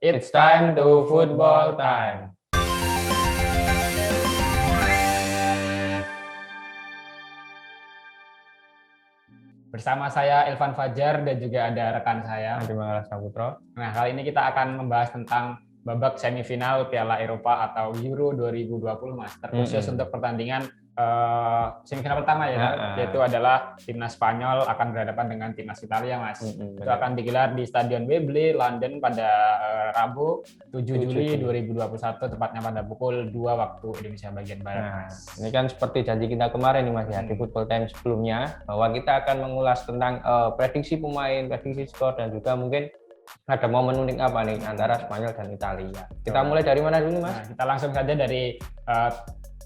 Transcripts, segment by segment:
It's time to football time. Bersama saya Elvan Fajar dan juga ada rekan saya Adi Manggala Saputra. Nah, kali ini kita akan membahas tentang babak semifinal Piala Eropa atau Euro 2020, Mas. Terkhusus untuk pertandingan semifinal pertama ya, yaitu adalah timnas Spanyol akan berhadapan dengan timnas Italia, Mas. Itu akan digelar di Stadion Wembley, London pada Rabu 7 Juli 2021, tepatnya pada pukul 2 waktu Indonesia bagian Barat, Mas. Ini kan seperti janji kita kemarin nih, Mas, ya, di Football Time sebelumnya, bahwa kita akan mengulas tentang prediksi pemain, prediksi skor, dan juga mungkin ada momen unik apa nih antara Spanyol dan Italia. Kita mulai dari mana dulu, Mas? Nah, kita langsung saja dari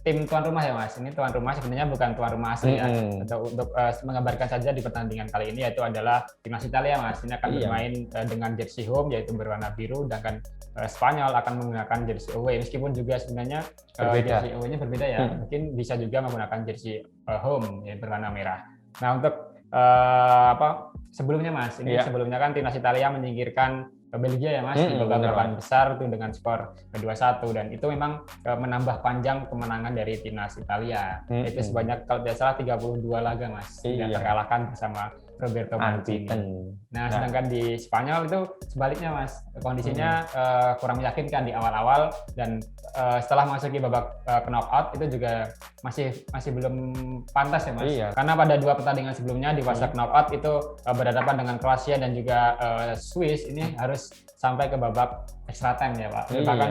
tim tuan rumah ya, Mas. Ini tuan rumah sebenarnya bukan tuan rumah asli ya. Untuk menggambarkan saja di pertandingan kali ini, yaitu adalah timnas Italia, Mas. Ini akan bermain dengan jersey home yaitu berwarna biru, sedangkan Spanyol akan menggunakan jersey away. Meskipun juga sebenarnya jersey away-nya berbeda ya. Mungkin bisa juga menggunakan jersey home yang berwarna merah. Nah, untuk sebelumnya, Mas, ini sebelumnya kan timnas Italia menyingkirkan Belgia ya, Mas, di babak 8 besar tuh dengan skor 2-1, dan itu memang menambah panjang kemenangan dari timnas Italia. Itu sebanyak kalau tidak salah 32 laga, Mas, tidak terkalahkan bersama Roberto Mancini. Nah, sedangkan di Spanyol itu sebaliknya, Mas, kondisinya kurang meyakinkan di awal-awal, dan setelah masuk di babak knockout itu juga masih belum pantas ya, Mas. Karena pada 2 pertandingan sebelumnya di fase knockout itu berhadapan dengan Kroasia dan juga Swiss, ini harus sampai ke babak extra time ya, Pak. Bahkan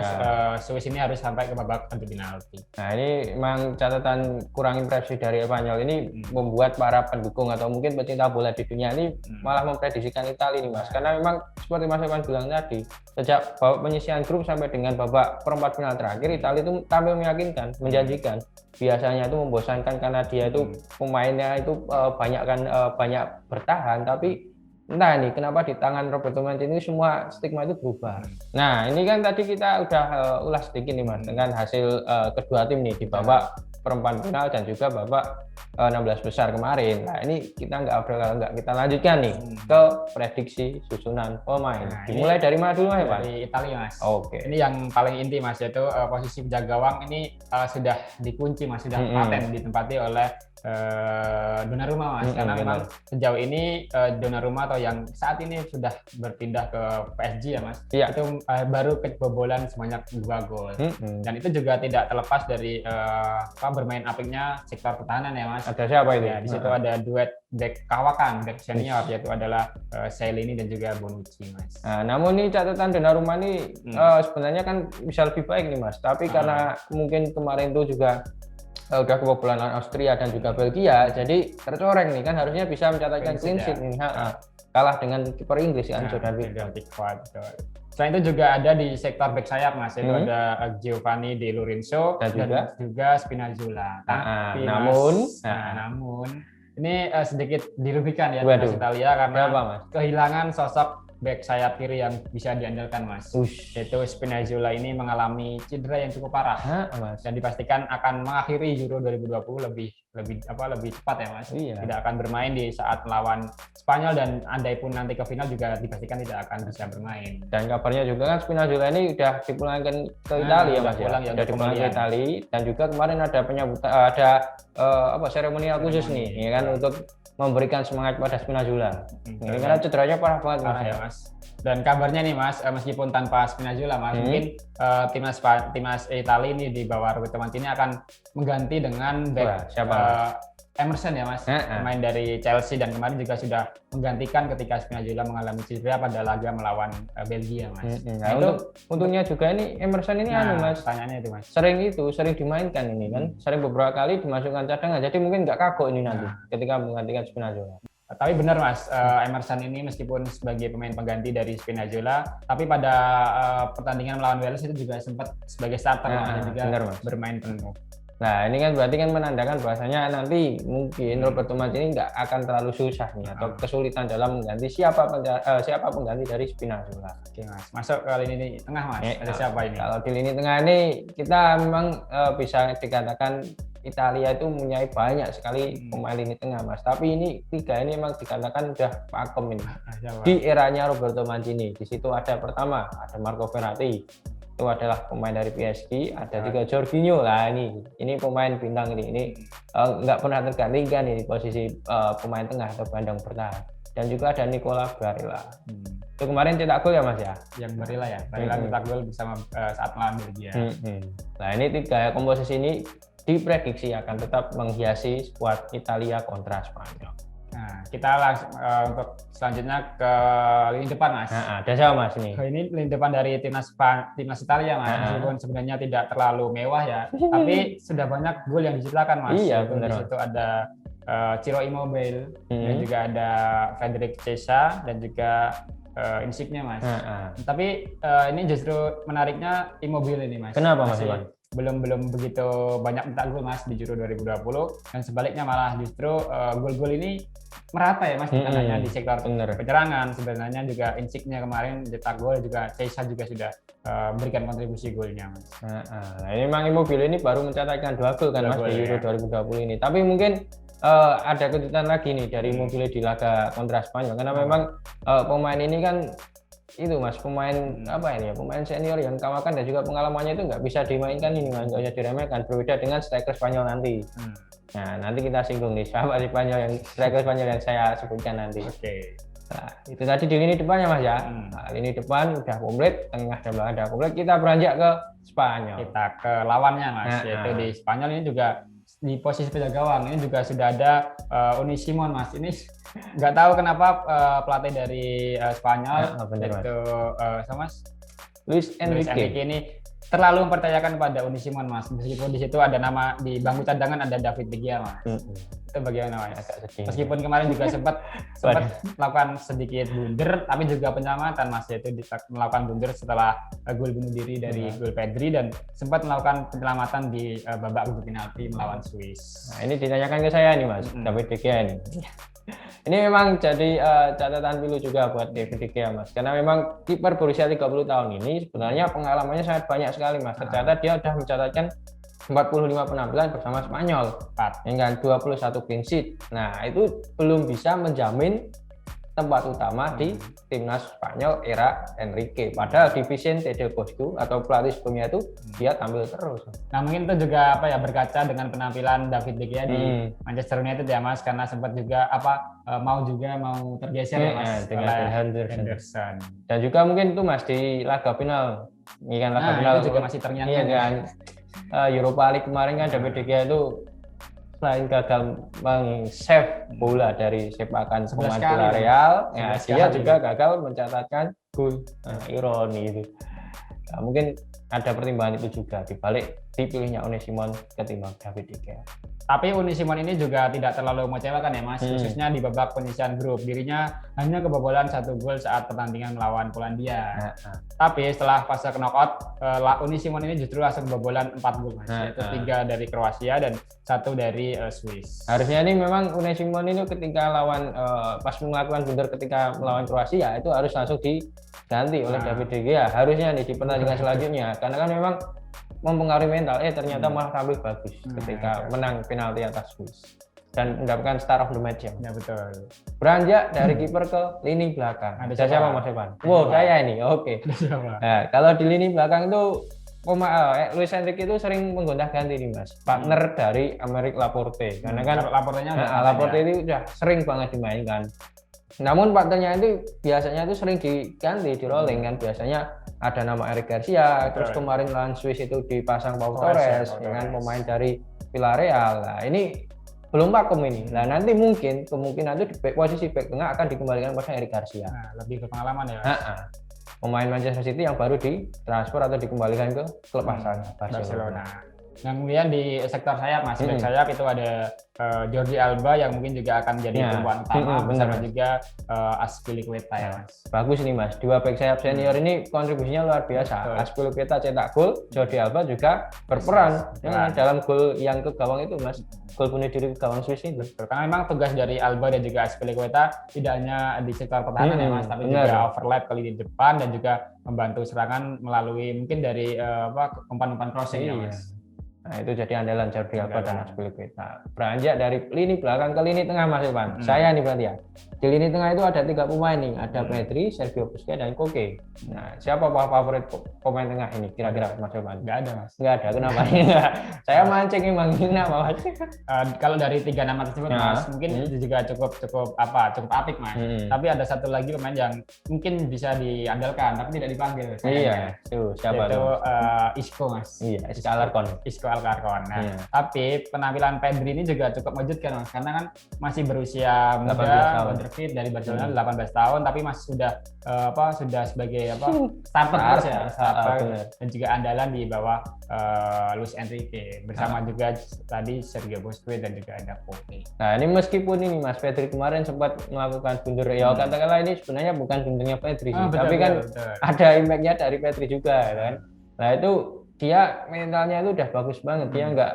Swiss ini harus sampai ke babak adu penalti. Nah, ini memang catatan kurang impresif dari Spanyol ini membuat para pendukung atau mungkin pecinta bola di dunia ini malah memprediksikan Italia nih, Mas. Karena memang seperti Mas Evan bilang tadi, sejak babak penyisihan grup sampai dengan babak perempat final terakhir, Italia itu tampil meyakinkan, menjanjikan. Biasanya itu membosankan karena dia itu pemainnya itu banyak bertahan, tapi entah nih kenapa di tangan Roberto Mancini semua stigma itu berubah. Nah, ini kan tadi kita udah ulas sedikit nih, Mas, dengan hasil kedua tim nih di babak perempat final dan juga babak 16 besar kemarin. Nah, ini kita nggak kita lanjutkan nih ke prediksi susunan pemain. Dimulai dari mana dulu, Mas? Dari Italia, Mas. Oke. Ini yang paling inti, Mas, yaitu posisi penjaga gawang ini sudah dikunci, Mas, sudah paten ditempati oleh Donnarumma, Mas. Karena memang sejauh ini Donnarumma atau yang saat ini sudah berpindah ke PSG ya, Mas. Itu baru kebobolan sebanyak 2 gol. Dan itu juga tidak terlepas dari bermain apiknya sektor pertahanan ya, Mas. Ada siapa itu? Ya, di situ ada duet back kawakan, back senior, yaitu adalah Chiellini dan juga Bonucci, Mas. Nah, namun ini catatan Donnarumma ini sebenarnya kan bisa lebih baik nih, Mas. Tapi karena mungkin kemarin itu juga udah kebobolan Austria dan juga Belgia, jadi tercoreng nih, kan harusnya bisa mencatatkan clean sheet nih. Kalah dengan kiper Inggris kan, Jordan Pickford. Selain itu juga ada di sektor back sayap, Mas, itu ada Giovanni Di Lorenzo dan juga Spinazzola. Namun ini sedikit dirugikan ya timnas Italia karena kehilangan sosok back sayap kiri yang bisa diandalkan, Mas. Yaitu Spinazzola ini mengalami cedera yang cukup parah, Mas, dan dipastikan akan mengakhiri Euro 2020 lebih cepat ya, Mas. Tidak akan bermain di saat melawan Spanyol, dan andai pun nanti ke final juga dipastikan tidak akan bisa bermain. Dan kabarnya juga kan Spinazzola ini udah dipulangkan ke Italia, Mas. Sudah dipulangkan ke Italia, dan juga kemarin ada penyambutan, seremonial khusus nih, ya kan, untuk memberikan semangat pada Spinazzola. Karena cederanya parah banget, Mas. Dan kabarnya nih, Mas, meskipun tanpa Spinazzola, Mas, mungkin timnas Italia ini di bawah Roberto Mancini akan mengganti dengan back Emerson ya, Mas, pemain dari Chelsea, dan kemarin juga sudah menggantikan ketika Spinazzola mengalami cedera pada laga melawan Belgia, Mas. Untungnya juga ini Emerson ini Mas. Tanyanya itu, Mas. Sering dimainkan ini kan, sering beberapa kali dimasukkan cadangan, jadi mungkin nggak kagok ini nanti ketika menggantikan Spinazzola. Tapi benar, Mas, Emerson ini meskipun sebagai pemain pengganti dari Spinazzola, tapi pada pertandingan melawan Wales itu juga sempat sebagai starter, dan juga bermain penuh. Nah, ini kan berarti kan menandakan bahwasanya nanti mungkin Roberto Mancini nggak akan terlalu susah nih, atau kesulitan dalam mengganti siapa pengganti dari Spinazzola. Oke, Mas. Masuk ke lini tengah, Mas. Ada siapa ini? Kalau di lini tengah ini kita memang bisa dikatakan Italia itu mempunyai banyak sekali pemain lini tengah Mas. Tapi ini 3 ini memang dikatakan udah pakem ini. Di eranya Roberto Mancini. Di situ ada pertama ada Marco Verratti. Itu adalah pemain dari PSG, ada juga Jorginho lah ini pemain bintang ini nggak pernah tergantikan ini posisi pemain tengah atau gelandang bertahan. Dan juga ada Nicola Barella. Itu kemarin cetak gol ya Mas ya? Yang Barella ya, Barella cetak gol bersama saat melawan Belgia. Nah ini 3 komposisi ini diprediksi akan tetap menghiasi skuad Italia kontra Spanyol. Nah, kita langsung untuk selanjutnya ke lini depan Mas. Ada siapa Mas ini? Ini lini depan dari timnas Italia Mas. Meskipun sebenarnya tidak terlalu mewah ya, tapi sudah banyak gol yang diciptakan Mas. Iya benar. Di situ ada Ciro Immobile, dan juga ada Federic Chiesa dan juga Insigne Mas. Tapi ini justru menariknya Immobile ini Mas. Kenapa Mas Iwan? Belum begitu banyak mencetak gol Mas di Euro 2020, dan sebaliknya malah justru gol-gol ini merata ya Mas di tengahnya di sektor penyerangan. Sebenarnya juga Insigne kemarin cetak gol, juga Chiesa juga sudah memberikan kontribusi golnya Mas. Nah, ini memang Immobile ini baru mencatatkan 2 gol kan Mas di Euro 2020 ini. Tapi mungkin ada kejutan lagi nih dari Immobile di laga kontra Spanyol, karena memang pemain ini kan itu Mas, pemain pemain senior yang kawakan dan juga pengalamannya itu nggak bisa dimainkan ini Mas, nggak bisa diremehkan, berbeda dengan striker Spanyol nanti. Nah nanti kita singgung nih siapa striker Spanyol yang saya sebutkan nanti. Nah itu tadi di lini depannya Mas ya. Nah, lini depan udah komplit, tengah dan belakang udah komplit, kita beranjak ke Spanyol. Kita ke lawannya Mas, yaitu di Spanyol ini juga di posisi penjaga gawang ini juga sudah ada Unai Simon Mas. Ini nggak tahu kenapa pelatih dari Spanyol yaitu Mas Luis Enrique ini terlalu mempercayakan pada Unai Simon Mas, meskipun di situ ada nama di bangku cadangan ada David De Gea Mas. Itu bagaimana Mas? Agak sedih. Meskipun kemarin juga sempat melakukan sedikit blunder, tapi juga penyelamatan Mas, yaitu melakukan blunder setelah gol bunuh diri dari gol Pedri, dan sempat melakukan penyelamatan di babak adu penalti melawan Swiss. Nah ini ditanyakan ke saya nih Mas, David De Gea ini. Ini memang jadi catatan pilu juga buat David De Gea Mas, karena memang kiper berusia 30 tahun ini sebenarnya pengalamannya sangat banyak sekali Mas. Tercatat dia sudah mencatatkan 45 penampilan bersama Spanyol dengan 21 clean sheet. Nah itu belum bisa menjamin tempat utama di timnas Spanyol era Enrique. Padahal di Vicente del Bosque atau pelatih sebelumnya itu dia tampil terus. Nah mungkin itu juga berkaca dengan penampilan David De Gea di Manchester United ya Mas, karena sempat juga mau tergeser ya Mas dengan Henderson. Dan juga mungkin itu Mas di laga final. Ini kan laga final itu juga masih terngiang. Iya kan. Europa League kemarin kan David De Gea itu selain gagal meng-save bola dari sepakan pemain Villarreal, dia juga gagal mencatatkan gol. Ironi itu. Nah, mungkin ada pertimbangan itu juga dibalik dipilihnya Unai Simon ketimbang David De Gea. Tapi Unai Simon ini juga tidak terlalu mengecewakan ya Mas, khususnya di babak penyisihan grup. Dirinya hanya kebobolan 1 gol saat pertandingan melawan Polandia. Tapi setelah fase knockout, Unai Simon ini justru langsung kebobolan 4 gol Mas, yaitu 3 dari Kroasia dan 1 dari Swiss. Harusnya ini memang Unai Simon ini ketika lawan pas melakukan blunder ketika melawan Kroasia itu harus langsung diganti oleh David De Gea. Harusnya nih di pertandingan selanjutnya, karena kan memang mempengaruhi mental. Ternyata malah tampil bagus ketika menang penalti atas Swiss dan mendapatkan star of the match ya. Ya betul. Beranjak dari kiper ke lini belakang. Ada siapa Mas Evan? Saya ini. Oke. Nah, kalau di lini belakang itu Luis Enrique itu sering menggonta-ganti nih Mas, partner dari Aymeric Laporte. Karena kan Laporte itu udah sering banget dimainkan. Namun partnernya itu biasanya itu sering diganti, di rolling kan. Biasanya ada nama Eric Garcia, terus kemarin lawan Swiss itu dipasang Pau Torres dengan pemain dari Villarreal. Nah ini belum pakem ini. Nah nanti kemungkinan itu di posisi back tengah akan dikembalikan pada Eric Garcia. Nah, lebih ke pengalaman ya. Pemain Manchester City yang baru ditransfer atau dikembalikan ke klub asalnya Barcelona. Nah, kemudian di sektor sayap Mas, back sayap itu ada Jordi Alba yang mungkin juga akan menjadi tumpuan utama, bersama juga Azpilicueta ya Mas. Bagus nih Mas, 2 back sayap senior ini kontribusinya luar biasa. Azpilicueta cetak gol, Jordi Alba juga berperan dalam gol yang ke gawang itu Mas, gol bunuh diri ke gawang Swiss itu. Karena memang tugas dari Alba dan juga Azpilicueta tidak hanya di sektor pertahanan ya Mas, tapi juga overlap ke lini depan dan juga membantu serangan melalui mungkin dari umpan-umpan crossing ya Mas. Nah, itu jadi andalan Jordi Alba dan Azpilicueta. Beranjak dari lini belakang ke lini tengah Mas Irfan. Saya nih berarti ya. Di lini tengah itu ada 3 pemain nih, ada Pedri, Sergio Busquets dan Koke. Nah, siapa favorit pemain tengah ini kira-kira Mas Irfan? Nggak ada, Mas. Nggak ada, kenapa? Saya mancing emang ini apa Mas? Kalau dari 3 nama tersebut Mas, mungkin itu juga cukup apik Mas. Tapi ada satu lagi pemain yang mungkin bisa diandalkan tapi tidak dipanggil. Iya, tuh siapa itu tuh? Isco Mas. Iya, Isco Alarcon. Isco Alcarcon. Nah, tapi penampilan Pedri ini juga cukup mengejutkan Mas, karena kan masih berusia muda, wonderkid dari Barcelona 18 tahun, tapi masih sudah sebagai starter ya, dan juga andalan di bawah Luis Enrique bersama juga tadi Sergio Busquets dan juga ada Koke. Nah, ini meskipun ini Mas Pedri kemarin sempat melakukan blunder ya, katakanlah ini sebenarnya bukan blundernya Pedri sih, tapi kan ada impact-nya dari Pedri juga kan. Nah, itu dia mentalnya itu udah bagus banget, dia nggak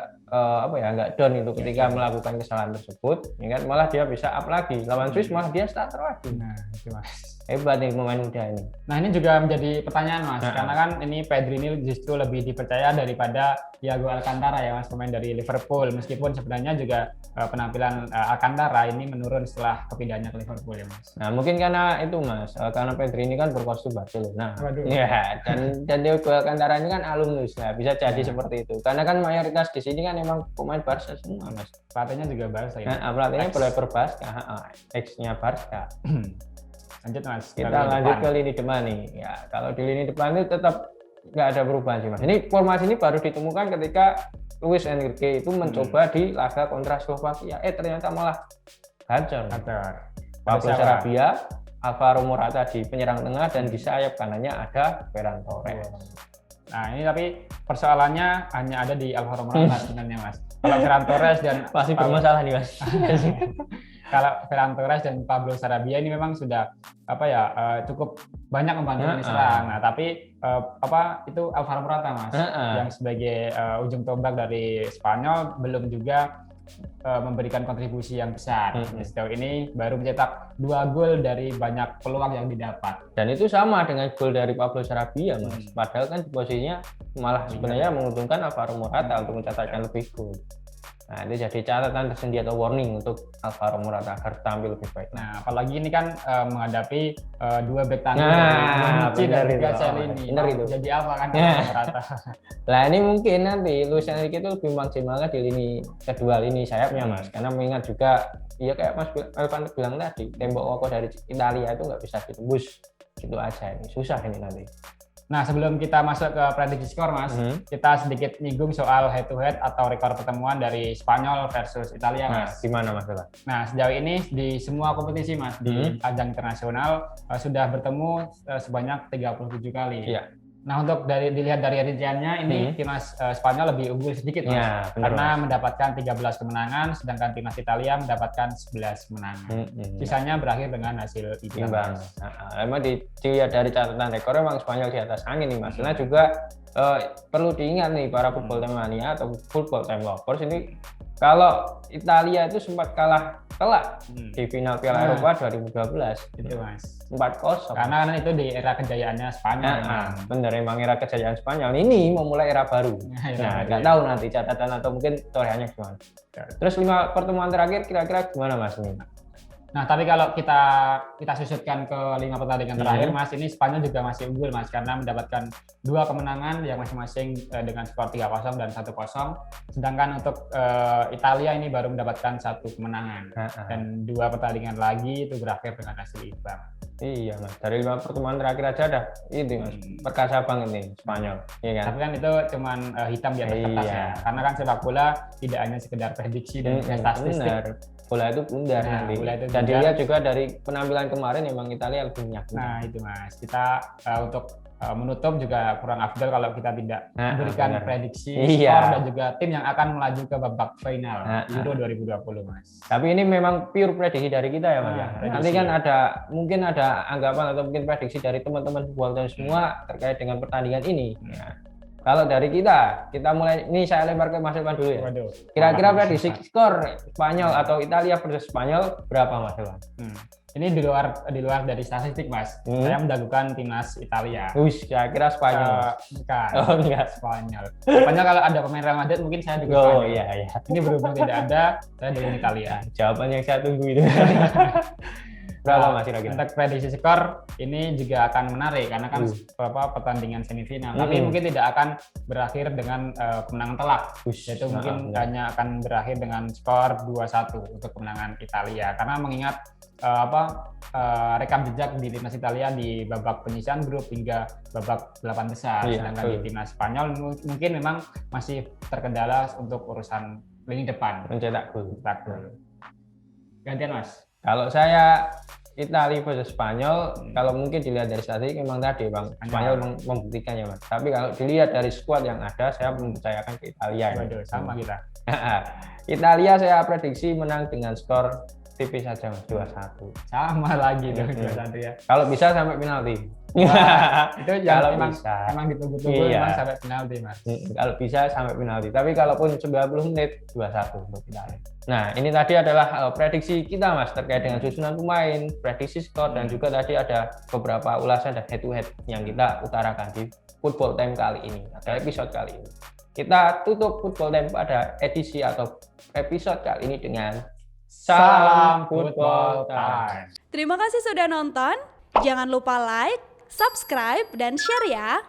down itu ketika melakukan kesalahan tersebut, ya kan, malah dia bisa up lagi lawan Swiss, malah dia starter lagi. Nah, itu Mas. Hebat nih pemain muda ini. Nah, ini juga menjadi pertanyaan Mas, karena kan ini Pedri ini justru lebih dipercaya daripada Thiago Alcantara ya Mas, pemain dari Liverpool, meskipun sebenarnya juga penampilan Alcantara ini menurun setelah kepindahannya ke Liverpool ya Mas. Nah, mungkin karena itu Mas, karena Pedri ini kan berkostum Barcelona. Ya, dan Thiago Alcantara ini kan alumnus, ya bisa jadi seperti itu. Karena kan mayoritas di sini kan emang pemain Barca semua Mas. Pelatihnya juga Barca ya. Nah, pelatihnya Pepe Barca, ex-nya Barca. Lanjut Mas. Kita lanjut ke lini depan nih. Ya, kalau di lini depan itu tetap nggak ada perubahan sih Mas. Ini formasi ini baru ditemukan ketika Luis Enrique itu mencoba di laga kontra Slovakia. Ternyata malah gacor. Pablo Sarabia, Alvaro Morata di penyerang tengah, dan di sayap kanannya ada Ferran Torres. Nah, ini tapi persoalannya hanya ada di Alvaro Morata sebenarnya Mas. Kalau Ferran Torres dan pasti bermasalah nih Mas. Kalau Ferran Torres dan Pablo Sarabia ini memang sudah cukup banyak membantu lini serang. Nah, tapi itu Alvaro Morata Mas, yang sebagai ujung tombak dari Spanyol belum juga memberikan kontribusi yang besar. Sejauh ini baru mencetak 2 gol dari banyak peluang yang didapat. Dan itu sama dengan gol dari Pablo Sarabia Mas. Padahal kan posisinya malah sebenarnya menguntungkan Alvaro Morata untuk mencetakkan lebih gol. Nah, itu jadi catatan tersendiri atau warning untuk Alvaro Morata agar tampil lebih baik. Nah, apalagi ini kan menghadapi 2 bek tengah, Bonucci dan juga Chiellini. Jadi apa kan Morata? Nah, ini mungkin nanti Luis Enrique itu lebih maksimalnya di lini kedua, lini sayapnya Mas. Karena mengingat juga, ya kayak Mas Elvan bilang tadi, tembok kokoh dari Italia itu nggak bisa ditembus gitu aja. Ini susah ini nanti. Nah, sebelum kita masuk ke prediksi skor Mas, kita sedikit nyinggung soal head to head atau rekor pertemuan dari Spanyol versus Italia Mas. Gimana Mas? Nah, sejauh ini di semua kompetisi Mas, di ajang internasional sudah bertemu sebanyak 37 kali. Iya. Nah, untuk dilihat dari rinciannya ini timnas Spanyol lebih unggul sedikit Mas, karena mendapatkan 13 kemenangan, sedangkan timnas Italia mendapatkan 11 kemenangan. Sisanya berakhir dengan hasil imbang. Emang dilihat dari catatan rekor emang Spanyol di atas angin nih Mas. Karena juga perlu diingat nih para football mania atau football time lovers ini, kalau Italia itu sempat kalah telak di final Piala Eropa 2012 itu Mas, 4-0. Karena itu di era kejayaannya Spanyol. Bener, emang era kejayaan Spanyol. Ini memulai era baru. Nggak tahu nanti catatan atau mungkin torehannya gimana. Terus 5 pertemuan terakhir kira-kira gimana Mas ini? Nah, tapi kalau kita susutkan ke 5 pertandingan terakhir Mas, ini Spanyol juga masih unggul Mas, karena mendapatkan 2 kemenangan yang masing-masing dengan skor 3-0 dan 1-0. Sedangkan untuk Italia ini baru mendapatkan 1 kemenangan dan 2 pertandingan lagi itu berakhir dengan hasil imbang. Iya Mas, dari 5 pertemuan terakhir aja dah itu Mas, perkasa banget nih Spanyol, iya kan? Tapi kan itu cuman hitam di atas kertas ya, karena kan sepak bola tidak hanya sekedar prediksi dan statistik. Bola itu bundar nanti. Dan dilihat juga dari penampilan kemarin emang Italia lebih meyakinkan. Nah itu Mas, kita untuk menutup juga kurang afdal kalau kita tidak memberikan prediksi skor dan juga tim yang akan melaju ke babak final Euro 2020 Mas. Tapi ini memang pure prediksi dari kita ya Mas. Nanti kan mungkin ada anggapan atau mungkin prediksi dari teman-teman football dan semua terkait dengan pertandingan ini. Kalau dari kita mulai, ini saya lempar ke Mas Elvan dulu ya. Kira-kira prediksi skor Spanyol atau Italia versus Spanyol berapa Mas Elvan? Ini di luar dari statistik, Mas. Saya menjagokan timnas Italia. Saya kira Spanyol. Bukan. Oh, enggak. Spanyol. Spanyol kalau ada pemain Real Madrid mungkin saya dukung Spanyol. Oh iya. Ini berhubung tidak ada, saya dukung Italia. Jawaban yang saya tunggu itu. Berapa Mas kira-kira? Untuk prediksi skor ini juga akan menarik karena kan pertandingan semifinal. Tapi mungkin tidak akan berakhir dengan kemenangan telak. Yaitu mungkin hanya akan berakhir dengan skor 2-1 untuk kemenangan Italia. Karena mengingat rekam jejak di timnas Italia di babak penyisihan grup hingga babak 8 besar. Sedangkan di timnas Spanyol mungkin memang masih terkendala untuk urusan lini depan. Mencetak gol. Gantian Mas. Kalau saya Italia versus Spanyol, kalau mungkin dilihat dari statistik memang tadi Bang, Spanyol membuktikannya Mas. Tapi kalau dilihat dari skuad yang ada, saya mempercayakan ke Italia. Waduh, sama kita. Italia saya prediksi menang dengan skor tipis saja Mas, 2-1. Sama lagi dong 2-1 ya. Kalau bisa sampai penalti. Wah, itu kalau emang ditunggu-tunggu memang sampai penalti Mas. Kalau bisa sampai penalti. Tapi kalaupun 90 menit 2-1 untuk Italia. Nah, ini tadi adalah prediksi kita Mas terkait dengan susunan pemain, prediksi skor dan juga tadi ada beberapa ulasan dan head to head yang kita utarakan di Football Time kali ini, atau episode kali ini. Kita tutup Football Time pada edisi atau episode kali ini dengan Salam Football Time. Terima kasih sudah nonton. Jangan lupa like, subscribe, dan share ya.